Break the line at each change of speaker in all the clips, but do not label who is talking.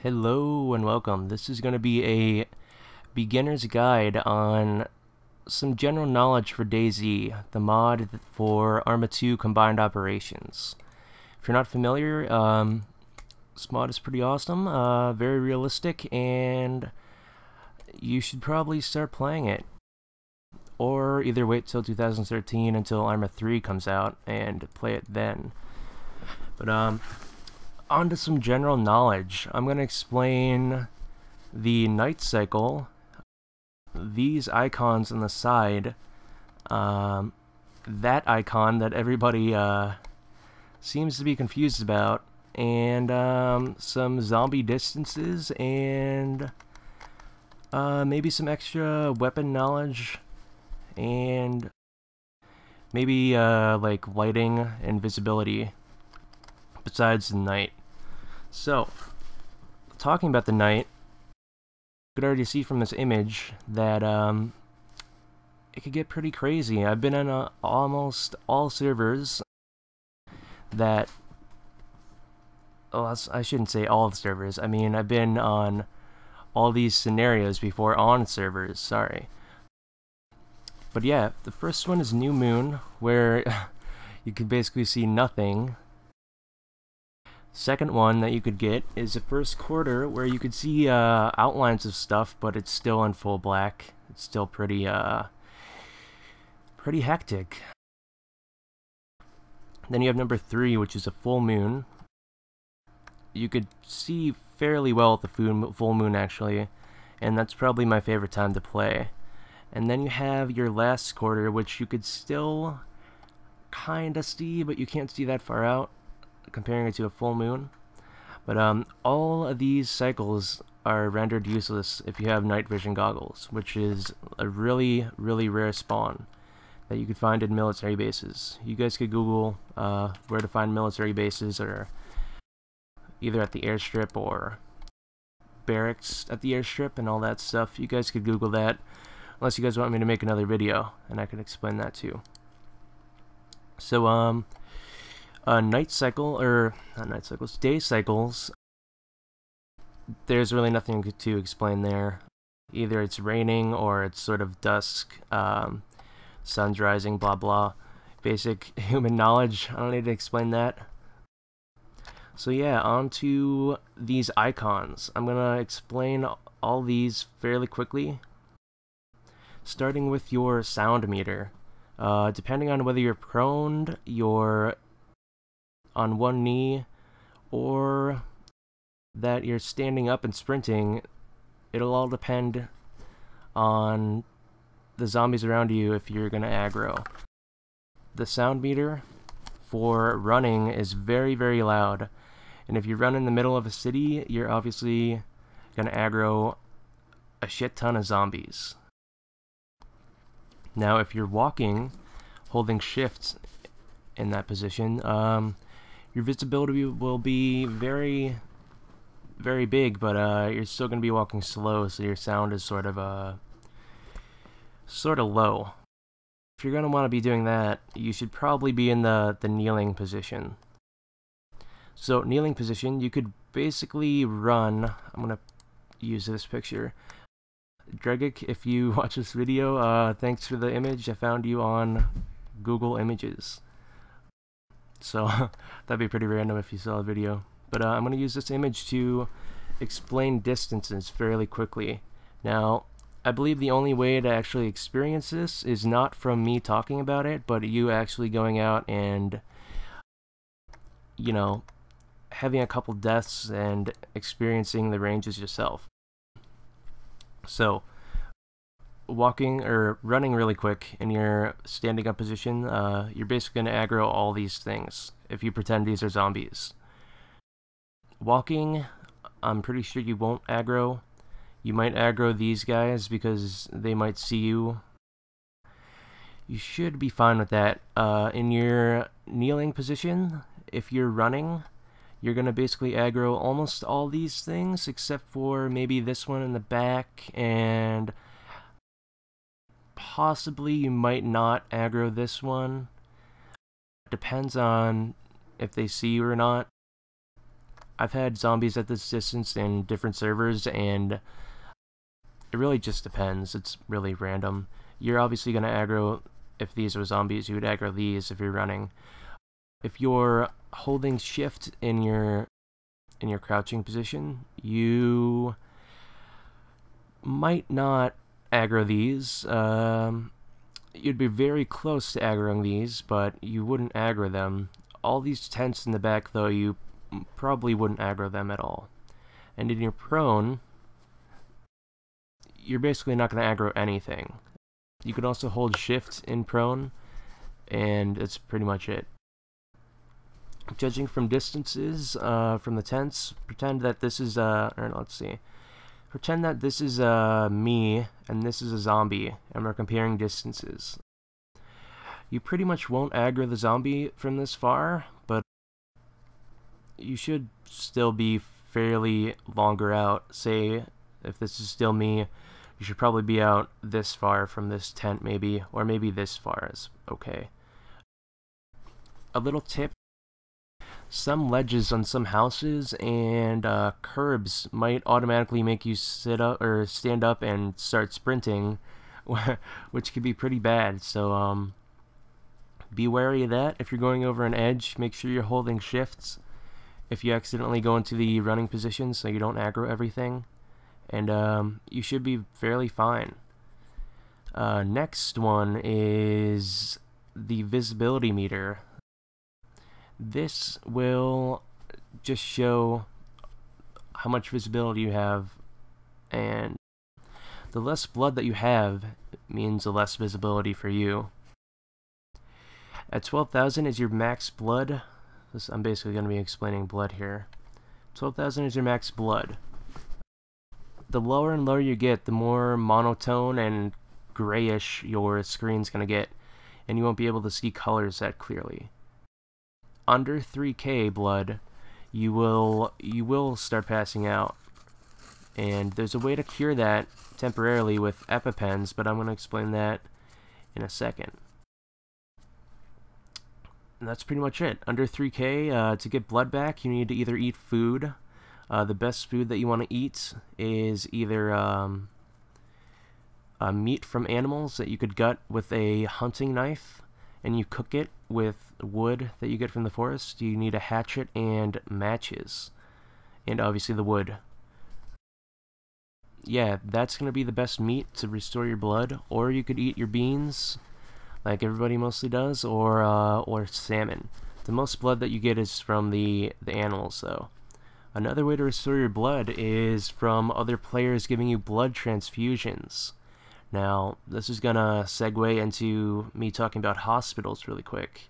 Hello and welcome. This is going to be a beginner's guide on some general knowledge for DayZ, the mod for Arma 2 combined operations. If you're not familiar, this mod is pretty awesome, very realistic, and you should probably start playing it. Or either wait till 2013 until Arma 3 comes out and play it then. But on to some general knowledge. I'm going to explain the night cycle, these icons on the side, that icon that everybody seems to be confused about, and some zombie distances, and maybe some extra weapon knowledge, and maybe like lighting and visibility besides the night. So, talking about the night, you could already see from this image that it could get pretty crazy. I've been on almost all servers that, well, I shouldn't say all the servers. I mean, I've been on all these scenarios before on servers, sorry. But yeah, the first one is New Moon, where you can basically see nothing. Second one that you could get is the first quarter, where you could see outlines of stuff, but it's still in full black. It's still pretty hectic. Then you have number 3, which is a full moon. You could see fairly well at the full moon actually, and that's probably my favorite time to play. And then you have your last quarter, which you could still kinda see, but you can't see that far out, comparing it to a full moon. But all of these cycles are rendered useless if you have night vision goggles, which is a really rare spawn that you could find in military bases. You guys could Google where to find military bases, or either at the airstrip or barracks at the airstrip and all that stuff. You guys could Google that, unless you guys want me to make another video, and I can explain that too. So night cycle, or not night cycles, day cycles, there's really nothing to explain there. Either it's raining or it's sort of dusk, sun's rising, blah blah. Basic human knowledge, I don't need to explain that. So yeah, on to these icons. I'm gonna explain all these fairly quickly, starting with your sound meter. Depending on whether you're prone, you're on one knee, or that you're standing up and sprinting, it'll all depend on the zombies around you if you're gonna aggro. The sound meter for running is very loud, and if you run in the middle of a city, you're obviously gonna aggro a shit ton of zombies. Now if you're walking, holding shift in that position, your visibility will be very big, but you're still going to be walking slow, so your sound is sort of low. If you're going to want to be doing that, you should probably be in the kneeling position. So kneeling position, you could basically run. I'm going to use this picture. Dregic, if you watch this video, thanks for the image. I found you on Google Images. So that'd be pretty random if you saw a video. But I'm going to use this image to explain distances fairly quickly. Now, I believe the only way to actually experience this is not from me talking about it, but you actually going out and, you know, having a couple deaths and experiencing the ranges yourself. So, walking or running really quick in your standing up position, you're basically going to aggro all these things if you pretend these are zombies. Walking, I'm pretty sure you won't aggro. You might aggro these guys because they might see you. You should be fine with that. In your kneeling position, if you're running, you're going to basically aggro almost all these things except for maybe this one in the back, and possibly you might not aggro this one. Depends on if they see you or not. I've had zombies at this distance in different servers, and it really just depends. It's really random. You're obviously going to aggro, if these are zombies, you would aggro these if you're running. If you're holding shift in your crouching position, you might not aggro these. You'd be very close to aggroing these, but you wouldn't aggro them. All these tents in the back, though, you probably wouldn't aggro them at all. And in your prone, you're basically not going to aggro anything. You can also hold shift in prone, and that's pretty much it. Judging from distances from the tents, pretend that this is pretend that this is me and this is a zombie, and we're comparing distances. You pretty much won't aggro the zombie from this far, but you should still be fairly longer out. Say, if this is still me, you should probably be out this far from this tent maybe, or maybe this far is okay. A little tip: some ledges on some houses and curbs might automatically make you sit up or stand up and start sprinting, which could be pretty bad. So be wary of that. If you're going over an edge, make sure you're holding shifts if you accidentally go into the running position so you don't aggro everything, and you should be fairly fine. Next one is the visibility meter. This will just show how much visibility you have, and the less blood that you have means the less visibility for you. At 12,000 is your max blood. I'm basically going to be explaining blood here. 12,000 is your max blood. The lower and lower you get, the more monotone and grayish your screen's going to get, and you won't be able to see colors that clearly. Under 3k blood, you will start passing out, and there's a way to cure that temporarily with EpiPens, but I'm going to explain that in a second. And that's pretty much it. Under 3k, to get blood back, you need to either eat food. The best food that you want to eat is either meat from animals that you could gut with a hunting knife, and you cook it with wood that you get from the forest. You need a hatchet and matches, and obviously the wood. Yeah, that's going to be the best meat to restore your blood. Or you could eat your beans, like everybody mostly does, or salmon. The most blood that you get is from the animals, though. Another way to restore your blood is from other players giving you blood transfusions. Now, this is gonna segue into me talking about hospitals really quick.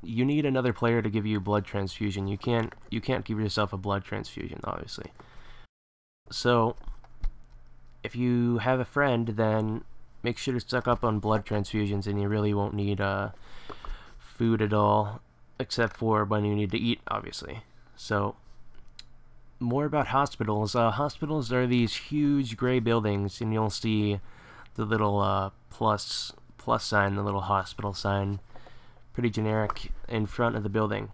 You need another player to give you a blood transfusion. You can't give yourself a blood transfusion, obviously. So, if you have a friend, then make sure to stock up on blood transfusions, and you really won't need food at all, except for when you need to eat, obviously. So, more about hospitals. Hospitals are these huge gray buildings, and you'll see the little plus sign, the little hospital sign, pretty generic, in front of the building.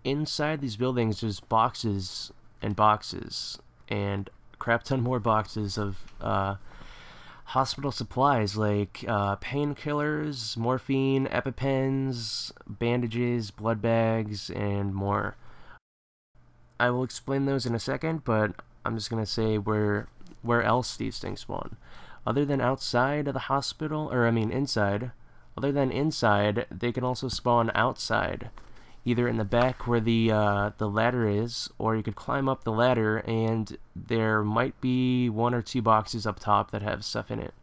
Inside these buildings, there's boxes and boxes, and a crap ton more boxes of hospital supplies like painkillers, morphine, EpiPens, bandages, blood bags, and more. I will explain those in a second, but I'm just going to say where else these things spawn. Other than outside of the hospital, or I mean inside, other than inside, they can also spawn outside. Either in the back where the ladder is, or you could climb up the ladder and there might be 1 or 2 boxes up top that have stuff in it.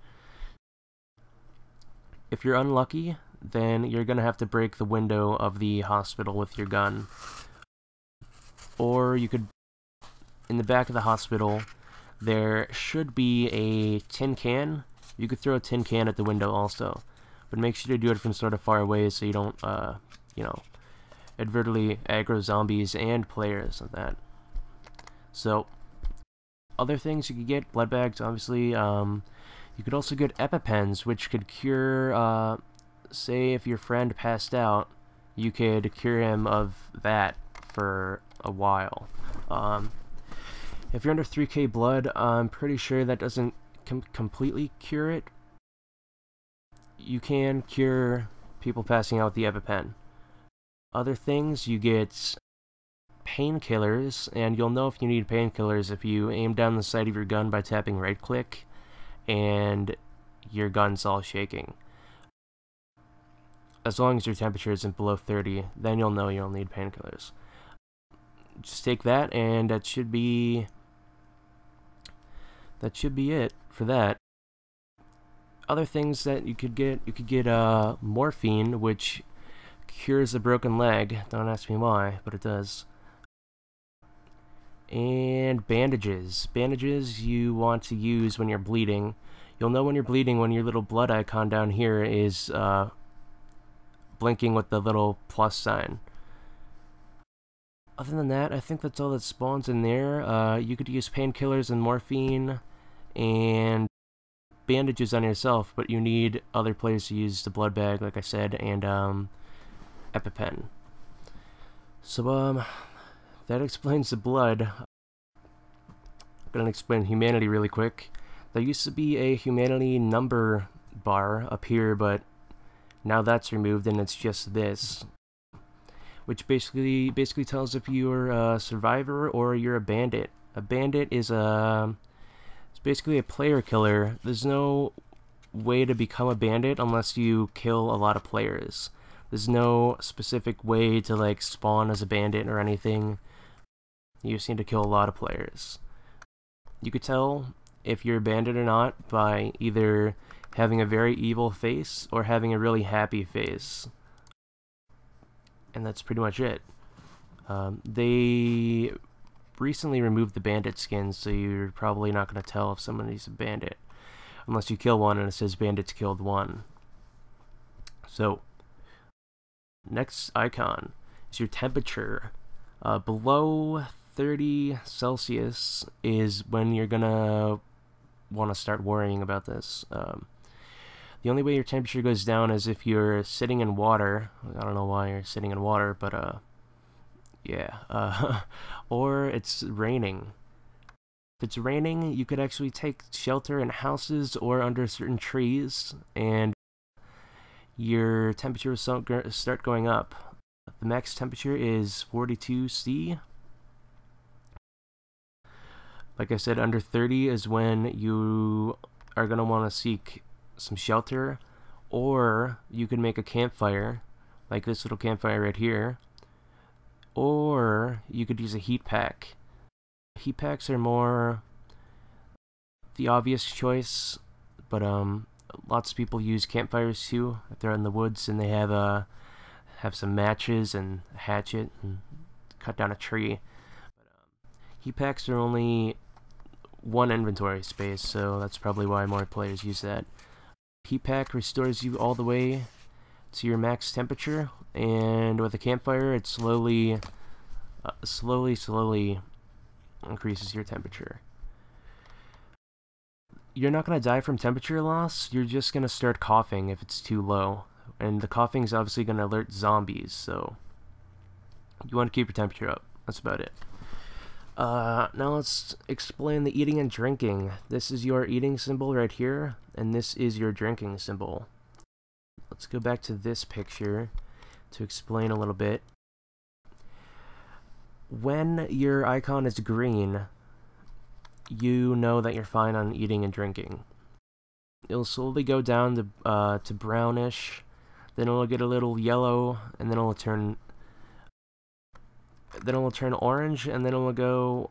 If you're unlucky, then you're going to have to break the window of the hospital with your gun. Or you could, in the back of the hospital, there should be a tin can. You could throw a tin can at the window also, but make sure to do it from sort of far away so you don't, advertently aggro zombies and players of that. So, other things you could get, blood bags, obviously. You could also get EpiPens, which could cure, say if your friend passed out, you could cure him of that for a while. If you're under 3k blood, I'm pretty sure that doesn't completely cure it. You can cure people passing out with the EpiPen. Other things, you get painkillers, and you'll know if you need painkillers if you aim down the sight of your gun by tapping right click and your gun's all shaking. As long as your temperature isn't below 30, then you'll know you'll need painkillers. Just take that, and that should be it for that. Other things that you could get morphine, which cures a broken leg. Don't ask me why, but it does. And bandages. Bandages you want to use when you're bleeding. You'll know when you're bleeding when your little blood icon down here is blinking with the little plus sign. Other than that, I think that's all that spawns in there. You could use painkillers and morphine and bandages on yourself, but you need other players to use the blood bag, like I said, and EpiPen. So that explains the blood. I'm gonna explain humanity really quick. There used to be a humanity number bar up here, but now that's removed and it's just this, which basically tells if you're a survivor or you're a bandit. A bandit is it's basically a player killer. There's no way to become a bandit unless you kill a lot of players. There's no specific way to like spawn as a bandit or anything. You just need to kill a lot of players. You could tell if you're a bandit or not by either having a very evil face or having a really happy face. And that's pretty much it. They recently removed the bandit skins, so you're probably not going to tell if somebody's a bandit unless you kill one and it says bandits killed one. So next icon is your temperature. Below 30 Celsius is when you're gonna want to start worrying about this. The only way your temperature goes down is if you're sitting in water. I don't know why you're sitting in water, but yeah. Or it's raining. If it's raining, you could actually take shelter in houses or under certain trees, and your temperature will start going up. The max temperature is 42 C. Like I said, under 30 is when you are going to want to seek some shelter, or you could make a campfire, like this little campfire right here, or you could use a heat pack. Heat packs are more the obvious choice, but lots of people use campfires too if they're in the woods and they have some matches and a hatchet and cut down a tree. Heat packs are only one inventory space, so that's probably why more players use that. Heat pack restores you all the way to your max temperature, and with a campfire it slowly increases your temperature. You're not going to die from temperature loss, you're just going to start coughing if it's too low, and the coughing is obviously going to alert zombies, so you want to keep your temperature up. That's about it. Now let's explain the eating and drinking. This is your eating symbol right here, and this is your drinking symbol. Let's go back to this picture to explain a little bit. When your icon is green, you know that you're fine on eating and drinking. It'll slowly go down to brownish, then it'll get a little yellow, and then it'll turn orange, and then it'll go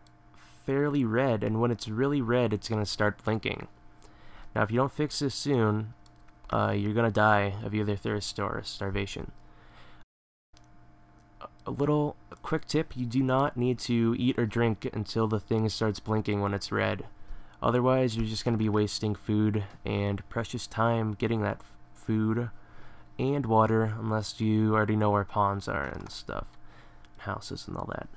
fairly red, and when it's really red, it's going to start blinking. Now, if you don't fix this soon, you're going to die of either thirst or starvation. A quick tip, you do not need to eat or drink until the thing starts blinking when it's red. Otherwise, you're just going to be wasting food and precious time getting that food and water, unless you already know where ponds are and stuff. Houses and all that.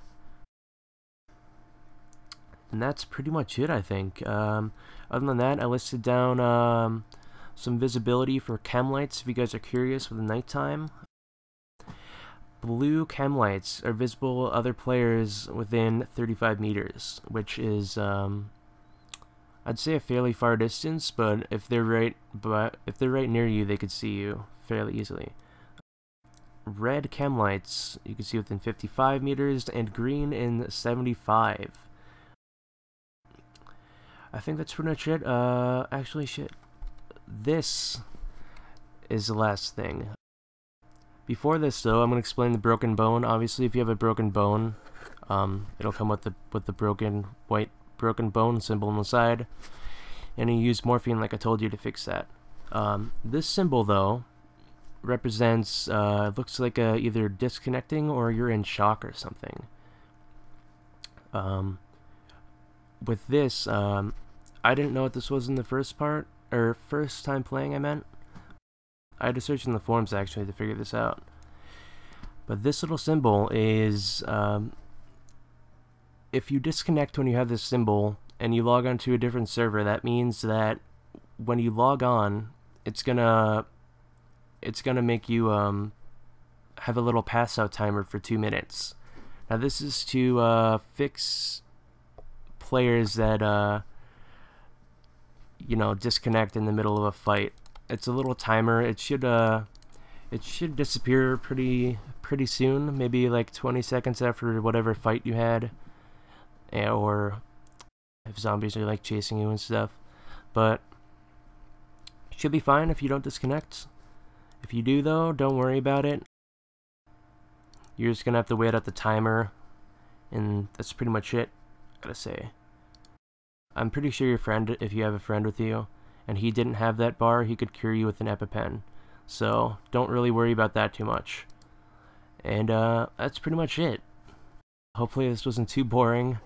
And that's pretty much it, I think. Other than that, I listed down some visibility for chem lights if you guys are curious with the nighttime. blue chem lights are visible to other players within 35 meters, which is I'd say a fairly far distance, but if they're right near you, they could see you fairly easily. Red chem lights you can see within 55 meters, and green in 75. I think that's pretty much it. Actually, shit. This is the last thing. Before this, though, I'm gonna explain the broken bone. Obviously, if you have a broken bone, it'll come with the broken bone symbol on the side, and you use morphine like I told you to fix that. This symbol, though, represents looks like either disconnecting or you're in shock or something. With this, I didn't know what this was in the first time playing, I meant. I had to search in the forums actually to figure this out. But this little symbol is, if you disconnect when you have this symbol and you log onto a different server, that means that when you log on, it's gonna make you have a little pass out timer for 2 minutes. Now this is to fix players that you know, disconnect in the middle of a fight. It's a little timer. It should disappear pretty soon, maybe like 20 seconds after whatever fight you had, or if zombies are like chasing you and stuff. But it should be fine if you don't disconnect. If you do, though, don't worry about it. You're just gonna have to wait out the timer, and that's pretty much it, I gotta say. I'm pretty sure your friend, if you have a friend with you, and he didn't have that bar, he could cure you with an EpiPen. So, don't really worry about that too much. And, that's pretty much it. Hopefully this wasn't too boring.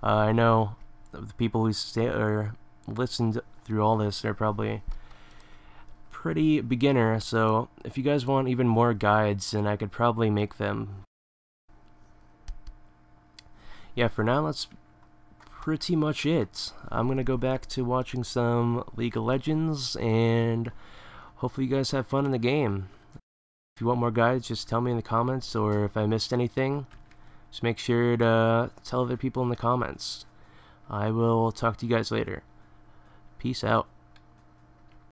I know the people who listened through all this, they're probably pretty beginner, so if you guys want even more guides, then I could probably make them. Yeah, for now, that's pretty much it. I'm gonna go back to watching some League of Legends, and hopefully you guys have fun in the game. If you want more guides, just tell me in the comments, or if I missed anything, just make sure to tell other people in the comments. I will talk to you guys later. Peace out.